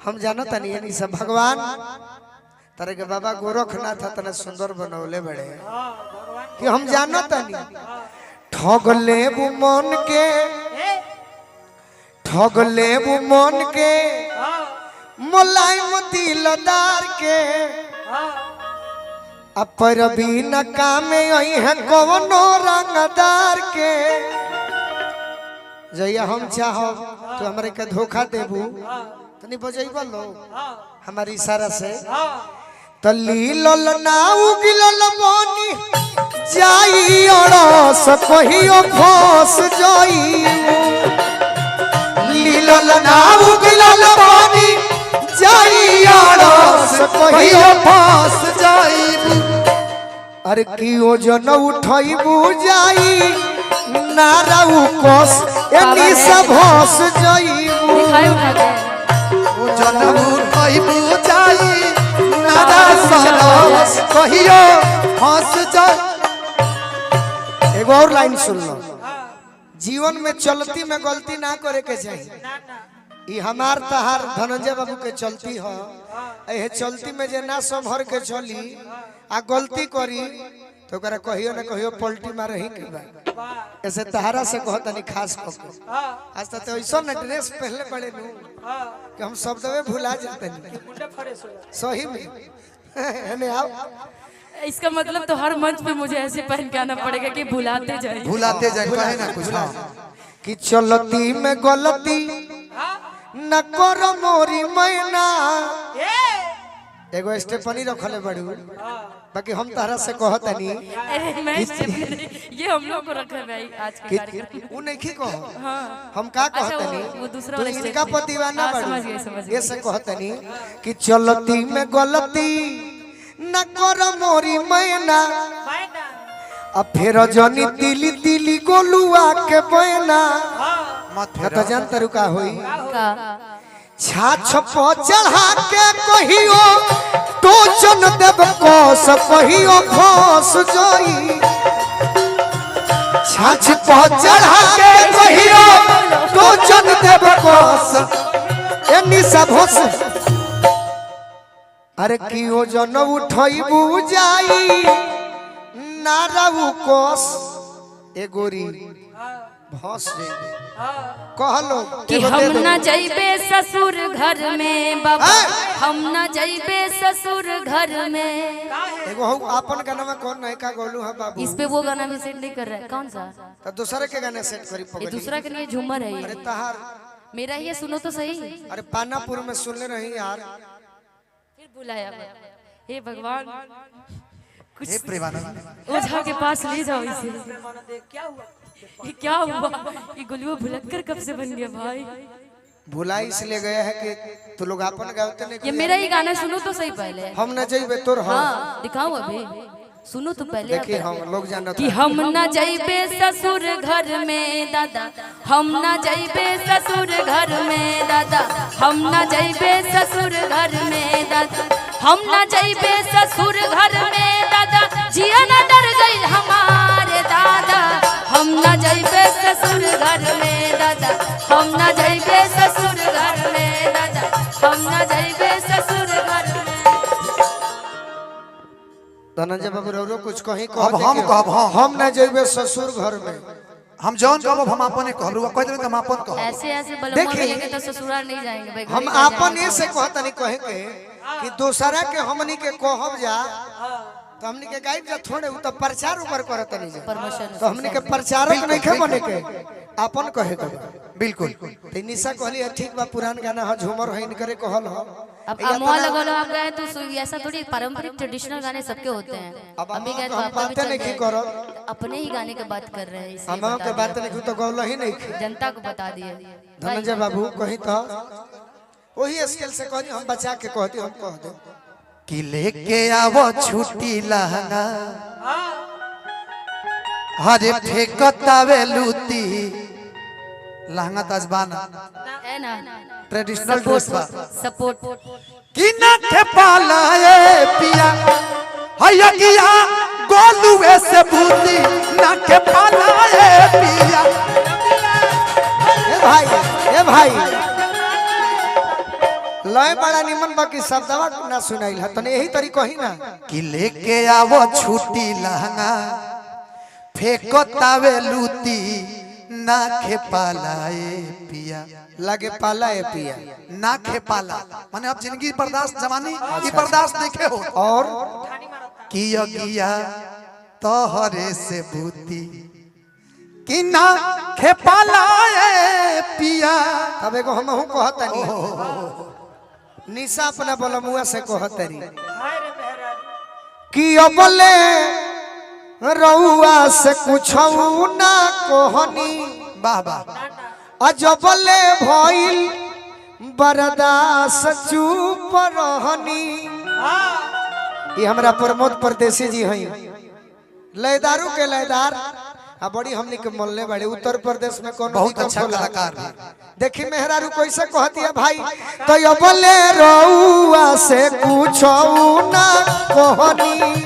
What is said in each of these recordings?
हम जानो तनी नहीं सब भगवान तारे के बाबा गोरखनाथ तना सुंदर बनौले बड़े कि हम जानो तनी ठग लेबू मन के मुलायम दिलदार के अपर भी न कामे आई है कवनो रंगदार के जइया हम चाहो तो हमरे के धोखा देबू तनी बजैबो लो हमारी इशारा से तली लल ना उगिलल बनी जाई अड़स कहियो फस जाई लीलल ना उगिलल बनी जाई अड़स कहियो फस जाई अरे की ओजन उठैबू जाई नाराउ कोस एनी सब हस जाईबू ओजन उठैबू जाई कहियो हंस जा। एगो और लाइन सुन लो जीवन में चलती में गलती ना करे के चाहिए ई हमार तहार धनंजय बाबू के चलती हो ए चलती में जे ना संभर के चली आ गलती करी तो करा कहियो ना कहियो पलटी मारे ही के बा ऐसे तहारा से कहत नहीं खास को आज तक तो ऐसा न ड्रेस पहले पड़े नु कि हम शब्दवे भुला जाते नहीं सही में ने आओ इसका मतलब तो हर मंच पे मुझे ऐसे पहन के आना पड़ेगा कि भुलाते जाए कहे ना कुछ कि चलती में गलती न करो मोरी मैना एगो स्टेपनी रखले बड़ू बाकी हम तारा से कहत नहीं अरे मैं ये हम लोग को रखा है भाई आज के कार्यक्रम वो नहीं कहो हां हम का कहत अच्छा, नहीं वो दूसरा वाला इनका पतिवाना समझ बड़ू गए ये से कहत नहीं कि चलती में गलती न करो मोरी मैना अब फिर जनी तिली तिली गोलुआ के बहना मत तो जान तरुका होई का छाछ पो चढ़ा के कहियो तो जन देव कोस कहियो खोस जोई छाछ पो चढ़ा के कहियो तो जन देव कोस एनी सब होस अरे कियो जन उठैबू जाई नाराउ कोस ए गोरी भस दे कहलो कि हम ना जाइबे ससुर घर में बाबा हम ना जाइबे ससुर घर में एगो हूं अपन गाना में कौन नहीं का गोलू है बाबू इस पे वो गाना भी सेट नहीं कर रहा है कौन सा तो दूसरे के गाने सेट करी ये पगली दूसरा के लिए झूमर है अरे ये तहार मेरा ये सुनो तो सही अरे पानापुर में सुनले रही यार फिर बुलाया हे भगवान कुछ हे प्रेमानंद ओझा के पास ले जाओ इसे ये क्या हुआ ये गुलुआ भुलक्कर कब से बन गया भाई भुलाई इसलिए गया है कि तू लोग अपन गाते नहीं ये मेरा ही गाना सुनो तो सही पहले हम न जइबे तोर हम हाँ दिखाओ अभी सुनो तो पहले देखिए हम लोग जानत कि हम ना जाइबे ससुर घर में दादा हम ना जाइबे ससुर घर में दादा हम ना जाइबे ससुर घर में दादा हम ना जाइबे ससुर घर में दादा जिया ना डर गई हमारे दादा हम ना जाइबे ससुर घर में दादा हम ना जाइबे ससुर घर में दादा हम ना जाइबे ससुर घर में धनंजय बाबू रो कुछ कहीं अब हम कहब हम न जइबे ससुर घर में हम जौन कहब हम अपने कहब कह देबे हम अपन कहब ऐसे ऐसे बलवा मिलेंगे तो ससुराल नहीं जाएंगे भाई हम अपन ये से कहत नहीं कहे के कि दूसरा के हमनी के कहब जा तो हमनी के गाइब जा थोड़े उ तो प्रचार ऊपर करत नहीं जा परमिशन तो हमनी के प्रचारक नहीं खे बने के अपन कहे के बिल्कुल तो निशा कहली ठीक बा पुरान गाना ह झूमर है इनकरे कहल ह अब अमवा लगा लो आप गए तो ऐसा थोड़ी पारंपरिक ट्रेडिशनल गाने सबके होते हैं अब अभी गए तो हम आपका भी बातें चल नहीं जाएगा। करत अपने ही गाने की बात कर रहे हैं इसलिए हम बता के बात दिया। नहीं तो गौल ही नहीं खे जनता को बता दिए धनंजय बाबू कहीं तो वही स्केल से कहनी हम बचा के कहती हम कह दे कि लेके आवो छुट्टी लहंगा हरे फेकतावे लूती लहंगा तजबाना है ना ट्रेडिशनल ड्रेस बा सपोर्ट कि ना थे पाला ए पिया हैया किया गोलुए से बूती ना थे पाला ए पिया ए भाई लय बड़ा निमन बाकी शब्दवा ना सुनाइल है तने यही तरीको ही ना कि लेके आवो छुट्टी लहंगा फेंको तावे लूती ना खेपालाए पिया लागे पाला है पिया ना खेपाला माने अब जिंदगी बर्दाश्त जवानी ये बर्दाश्त देखे हो और किया किया तोहरे से बूती कि ना खेपालाए पिया तब एगो हम हूं कहतनी निशा अपना बलमुआ से कहतरी कि अबले रउआ से कुछऊ ना कहनी वाह वाह अजबले भइल बर्दाश्त चुप रहनी। ये हमरा प्रमोद परदेसी जी हैं लयदारू के लयदार आ बड़ी हमनी के मोहल्ले बड़े उत्तर प्रदेश में कौन बहुत अच्छा कलाकार है। देखी मेहरारू कैसे कहती है भाई तो ये बोले रउआ से कुछऊ ना कहनी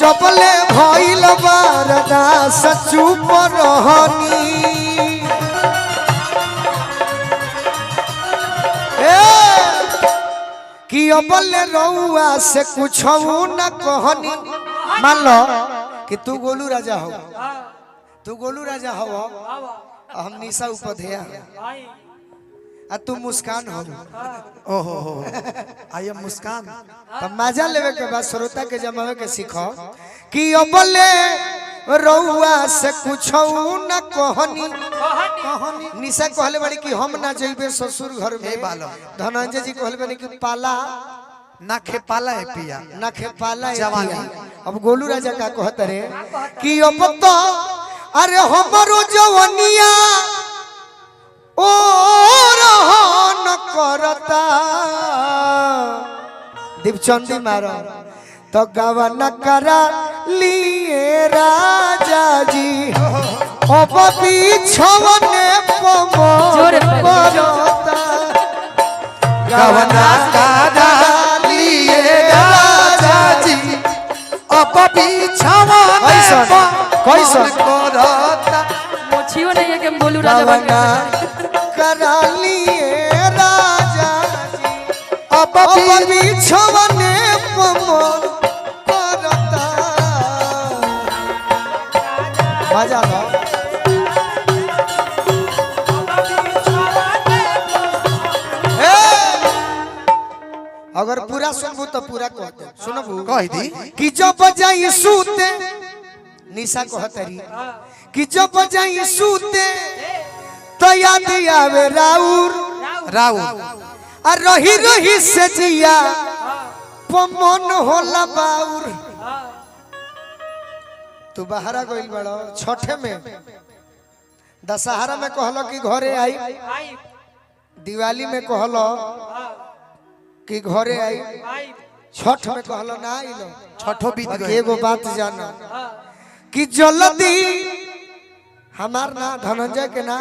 जबले भइल बर्दाश्त चुप रहनी कि अबले रउआ से कुछऊ न कहनी। मान लो कि तू गोलू राजा हो हम निशा उपाध्याय आ तू मुस्कान हो ओहो आई एम मुस्कान तब मजा लेवे के बाद श्रोता के जमावे के सीखो कि अबले रउआ से कुछऊ न कहनी निशा कहले बड़ी कि हम ना जइबे ससुर घर में बालो धनंजय जी कहले बड़ी कि पाला ना खेपाला है पिया ना खेपाला है जवानी। पिया। अब गोलू राजा का कहत रे कि अब तो अरे हमरो जवनिया ओ रहन करता दीपचंदी मारो तो गवन करा लिए राजा जी अब बिछवने जोरे पमरता गवना कादा लिए राजा जी अब बिछवाने कैसन करता मोछियो नहीं है कि हम बोलू राजा बन गवना करा लिए राजा जी अब बिछवने पमरता मजा लो अगर पूरा सुनबू तो पूरा कहते सुनबू कह दी कि जब जाई सूते निशा कहतरी कि जब जाई सूते तो याद आवे राउर राउ आ रही रही से जिया पमन होला बाउर। तू बाहरा गइल बड़ो छठे में दशहरा में कहलो कि घरे आई दिवाली में कहलो कि घरे आई छठ में कहलो ना आइलो छठो बीत गए एगो बात जाना कि जल्दी हमार ना धनंजय के ना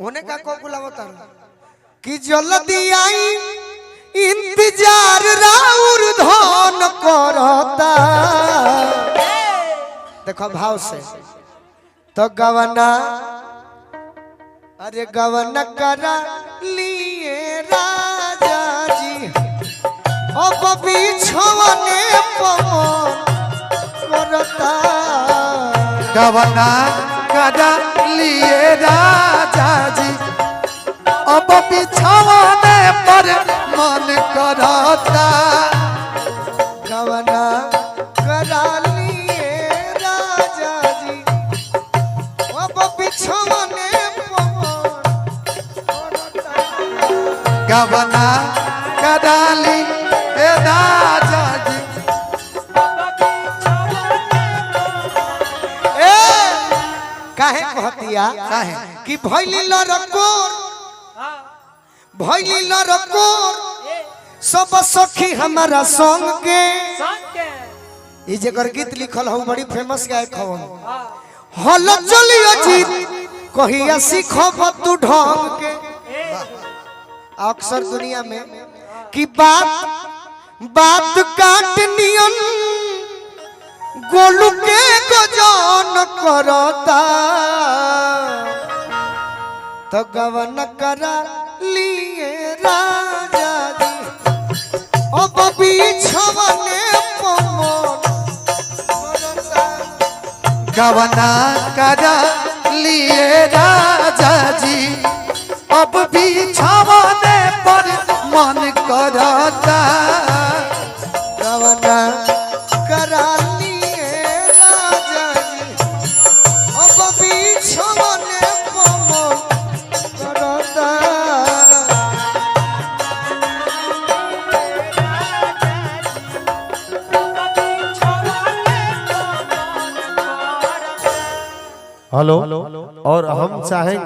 होने का को बुलावता कि जल्दी आई इंतजार राउर धन करता। देखो भाव से तो गवना अरे गवना करा लिए राजा जी अब बिछवने करता गवना कादा लिए राजा जी अब बिछवाने पर मन करता गवना करा लिए राजा जी अब बिछवने गवना कदाली ए राजा जी काहे कहतिया काहे कि भइली लरकोर सब सखी हमारा संग के ई जेकर गीत लिखल हो बड़ी फेमस गायक हो हल चलियो जीत कहिया सीखब तू ढंग के। अक्सर दुनिया में कि बात काट नियन गोलू के गजान करता तो गवन करा लिए राजा जी अब बिछवने पवन करता गवना करा लिए राजा जी अब भी छावने पर मन करता गवना करा लिए राजा जी अब बिछवने पवन करता हेलो और हम चाहेंगे